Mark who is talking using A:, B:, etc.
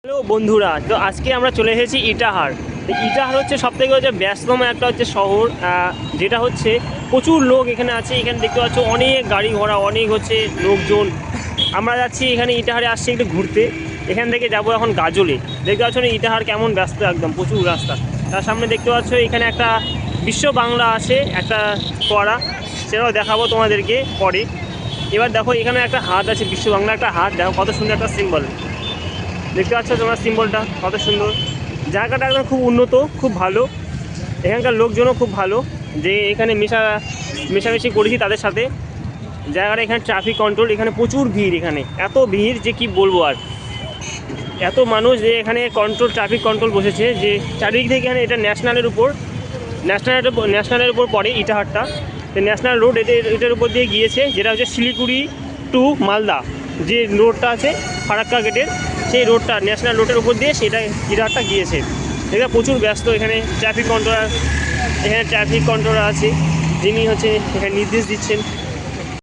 A: Hello বন্ধুরা, তো আজকে আমরা চলে এসেছি ইটাহার। ইটাহার হচ্ছে সবথেকে ব্যস্ততম একটা শহর, যেটা হচ্ছে প্রচুর লোক এখানে আছে। এখানে দেখতে পাচ্ছ অনেক গাড়ি ঘোড়া, অনেক লোকজন। আমরা যাচ্ছি এখানে ইটাহারে, আসছি একটু ঘুরতে। এখান থেকে যাব এখন গাজলে। দেখতে পাচ্ছ না ইটাহার কেমন ব্যস্ত, একদম প্রচুর রাস্তা। তার সামনে দেখতে পাচ্ছ এখানে একটা বিশ্ব বাংলা আছে, একটা করা, সেটাও দেখাবো তোমাদেরকে পরে। এবার দেখো এখানে একটা হাত আছে, বিশ্ব বাংলা একটা হাত, দেখো কত সুন্দর একটা সিম্বল। দেখতে পাচ্ছ তোমরা সিম্বলটা কত সুন্দর। জায়গাটা একদম খুব উন্নত, খুব ভালো। এখানকার লোকজনও খুব ভালো, যে এখানে মেশামেশি করেছি তাদের সাথে। জায়গাটা এখানে ট্রাফিক কন্ট্রোল, এখানে প্রচুর ভিড়, এখানে এত ভিড় যে কি বলবো আর। এত মানুষ যে এখানে ট্রাফিক কন্ট্রোল বসেছে, যে চারিদিক থেকে এখানে এটা ন্যাশনালের উপর পড়ে ইটাহারটা। তো ন্যাশনাল রোড এটার উপর দিয়ে গিয়েছে, যেটা হচ্ছে শিলিগুড়ি টু মালদা যে রোডটা আছে ফারাক্কা গেটের, সেই রোডটা ন্যাশনাল রোডের উপর দিয়ে সেটা ইটাহারটা গিয়েছে। এটা প্রচুর ব্যস্ত। এখানে ট্রাফিক কন্ট্রোলার আছে, যিনি এখানে নির্দেশ দিচ্ছেন।